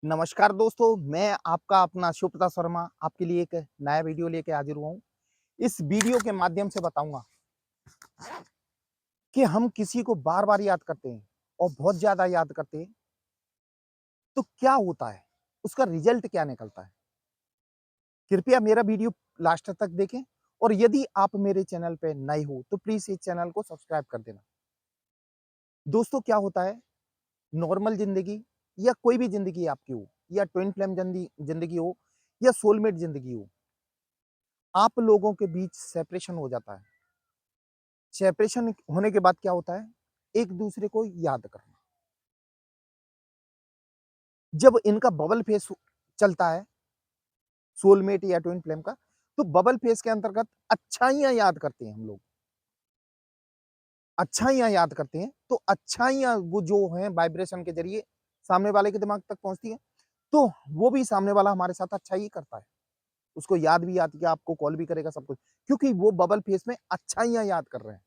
नमस्कार दोस्तों, मैं आपका अपना शिवप्रताप शर्मा आपके लिए एक नया वीडियो लेके हाजिर हुआ हूँ। इस वीडियो के माध्यम से बताऊँगा कि हम किसी को बार-बार याद करते हैं और बहुत ज़्यादा याद करते हैं, तो क्या होता है? उसका रिज़ल्ट क्या निकलता है? कृपया मेरा वीडियो लास्ट तक देखें और यदि आप मेरे चैनल पे नए हो, तो प्लीज़ इस चैनल को सब्सक्राइब कर देना। दोस्तों क्या होता है, नॉर्मल ज़िंदगी या कोई भी ज़िंदगी आपकी हो या ट्विन फ्लेम ज़िंदगी हो या सोलमेट ज़िंदगी हो, आप लोगों के बीच सेपरेशन हो जाता है। सेपरेशन होने के बाद क्या होता है, एक दूसरे को याद करना। जब इनका बबल फेस चलता है, सोलमेट या ट्विन फ्लेम का, तो बबल फेस के अंतर्गत अच्छाइयाँ याद करते हैं हम लोग। अच्छाइयाँ याद करते हैं, तो अच्छाइयाँ वो जो हैं वाइब्रेशन के ज़रिए सामने वाले के दिमाग तक पहुँचती हैं, तो वो भी सामने वाला हमारे साथ अच्छा ही करता है। उसको याद भी आती है, आपको कॉल भी करेगा सब कुछ, क्योंकि वो बबल फेस में अच्छाइयाँ याद कर रहे हैं।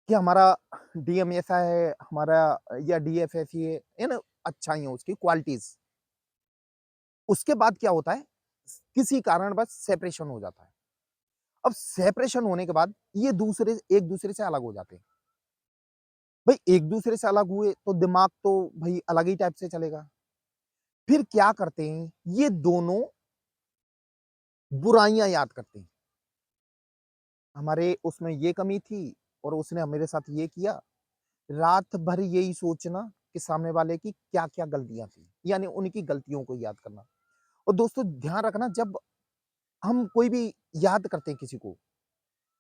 कि हमारा डीएम ऐसा है, हमारा या डीएफ ऐसी है ना? अच्छाइयाँ उसकी क्वालिटीज़। उसके बाद क्या होता है, किसी कारणवश सेपरेशन हो जाता है। अब सेपरेशन होने के बाद ये दूसरे एक दूसरे से अलग हो जाते हैं। भई एक दूसरे से अलग हुए तो दिमाग तो भई अलग ही टाइप से चलेगा। फिर क्या करते हैं, ये दोनों बुराइयाँ याद करते हैं। हमारे उसमें ये कमी थी और उसने मेरे साथ ये किया। रात भर यही सोचना कि सामने वाले की क्या-क्या गलतियाँ थी, यानी उनकी गलतियों को याद करना। और दोस्तों ध्यान रखना, जब हम कोई भी याद करते हैं किसी को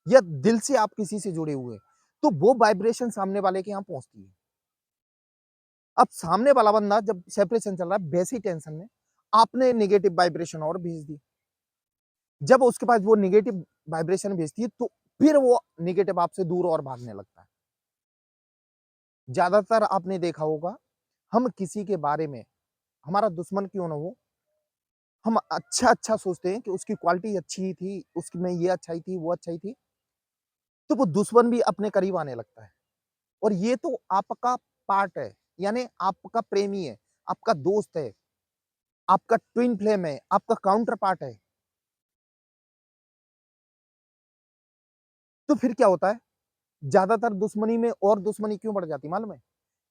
या दिल से आप किसी से जुड़े हुए हैं, तो वो वाइब्रेशन सामने वाले के यहाँ पहुँचती है। अब सामने वाला बंदा जब सेपरेशन चल रहा है, वैसी टेंशन में आपने नेगेटिव वाइब्रेशन और भेज दी। जब उसके पास वो नेगेटिव वाइब्रेशन भेजती है, तो फिर वो नेगेटिव आपसे दूर और भागने लगता है। ज़्यादातर आपने देखा होगा, हम किसी के बारे में, हमारा दुश्मन क्यों ना हो, हम अच्छा-अच्छा सोचते हैं कि उसकी क्वालिटी अच्छी ही थी, उसकी में ये अच्छाई थी, वो अच्छाई थी, तो वो दुश्मन भी अपने करीब आने लगता है। और ये तो आपका पार्ट है, यानी आपका प्रेमी है, आपका दोस्त है, आपका ट्विन फ्लेम है, आपका काउंटर पार्ट है। तो फिर क्या होता है, ज़्यादातर दुश्मनी में और दुश्मनी क्यों बढ़ जाती है मालूम है?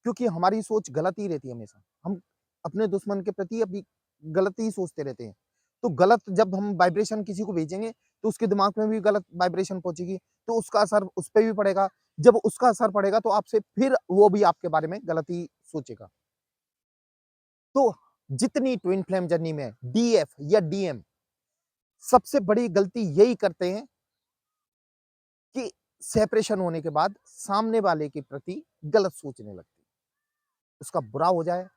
क्योंकि हमारी सोच गलत ही रहती है हमेशा। हम अपने दुश्मन के प्रति अभी गलत ही सोचते रहते हैं। तो गलत जब हम वाइब्रेशन किसी को भेजेंगे, तो उसके दिमाग में भी गलत वाइब्रेशन पहुँचेगी, तो उसका असर उस पे भी पड़ेगा। जब उसका असर पड़ेगा, तो आपसे फिर वो भी आपके बारे में गलत ही सोचेगा। तो जितनी ट्विन फ्लेम जर्नी में डीएफ या डीएम सबसे बड़ी गलती यही करते हैं कि सेपरेशन होने के बाद सामने वाले के प्रति गलत सोचने लगते हैं। उसका बुरा हो जाए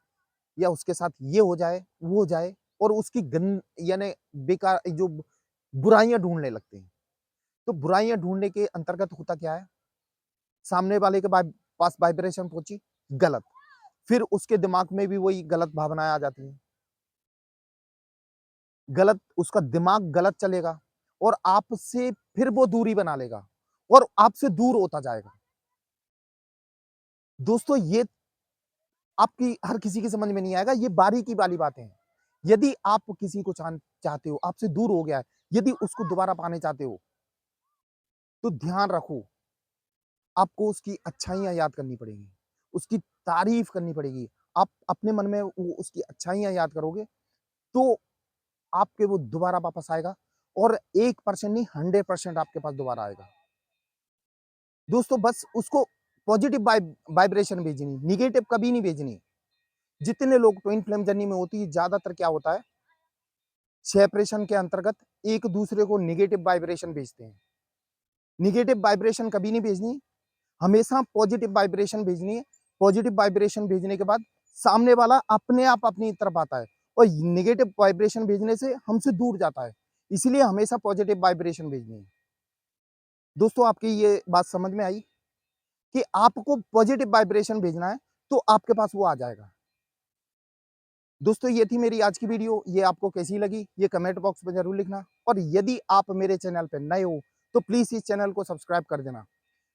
या उसके साथ ये हो जाए, वो हो जाए, और उसकी यानी बेकार जो बुराइयाँ ढूँढने लगते हैं। तो बुराइयाँ ढूँढने के अंतर्गत होता क्या है, सामने वाले के पास वाइब्रेशन पहुँची, गलत। फिर उसके दिमाग में भी वही गलत भावनाएँ आ जाती हैं। गलत उसका दिमाग गलत चलेगा और आपसे फिर वो दूरी बना लेगा और आपसे दूर होता जाएगा। दोस्तों ये आपकी हर किसी की समझ में नहीं आएगा, ये बारीकी वाली बातें हैं। यदि आप किसी को चाहते हो, आपसे दूर हो गया है, यदि उसको दोबारा पाने चाहते हो, तो ध्यान रखो, आपको उसकी अच्छाइयाँ याद करनी पड़ेंगी, उसकी तारीफ़ करनी पड़ेगी। आप अपने मन में वो उसकी अच्छाइयाँ याद करोगे, तो आपके वो दोबारा वापस आएगा और 1% नहीं 100% आपके पास दोबारा आएगा। दोस्तों बस उसको पॉजिटिव वाइब्रेशन भेजनी, नेगेटिव कभी नहीं भेजनी। जितने लोग ट्विन फ्लेम जर्नी में होती है, ज़्यादातर क्या होता है, सेपरेशन के अंतर्गत एक दूसरे को नेगेटिव वाइब्रेशन भेजते हैं। नेगेटिव वाइब्रेशन कभी नहीं भेजनी, हमेशा पॉजिटिव वाइब्रेशन भेजनी है। पॉजिटिव वाइब्रेशन भेजने के बाद सामने वाला अपने आप अपनी तरफ आता है और नेगेटिव वाइब्रेशन भेजने से हमसे दूर जाता है। इसलिए हमेशा पॉजिटिव वाइब्रेशन भेजनी है। दोस्तों आपकी ये बात समझ में आई कि आपको पॉजिटिव वाइब्रेशन भेजना है, तो आपके पास वो आ जाएगा। दोस्तों ये थी मेरी आज की वीडियो, ये आपको कैसी लगी ये कमेंट बॉक्स में ज़रूर लिखना और यदि आप मेरे चैनल पे नए हो, तो प्लीज़ इस चैनल को सब्सक्राइब कर देना।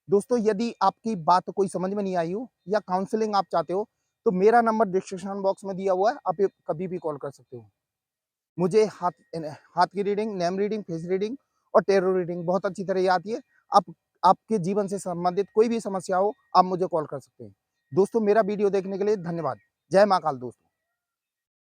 दोस्तों यदि आपकी बात कोई समझ में नहीं आई हो या काउंसलिंग आप चाहते हो, तो मेरा नंबर डिस्क्रिप्शन बॉक्स में दिया हुआ है, आप ये कभी भी कॉल कर सकते हो। मुझे हाथ की reading, name reading, face reading और टैरो रीडिंग बहुत अच्छी तरह ये आती है। आप आपके जीवन से संबंधित कोई भी समस्या हो, आप मुझे कॉल कर सकते हैं। दोस्तों मेरा वीडियो देखने के लिए धन्यवाद। जय महाकाल दोस्तों।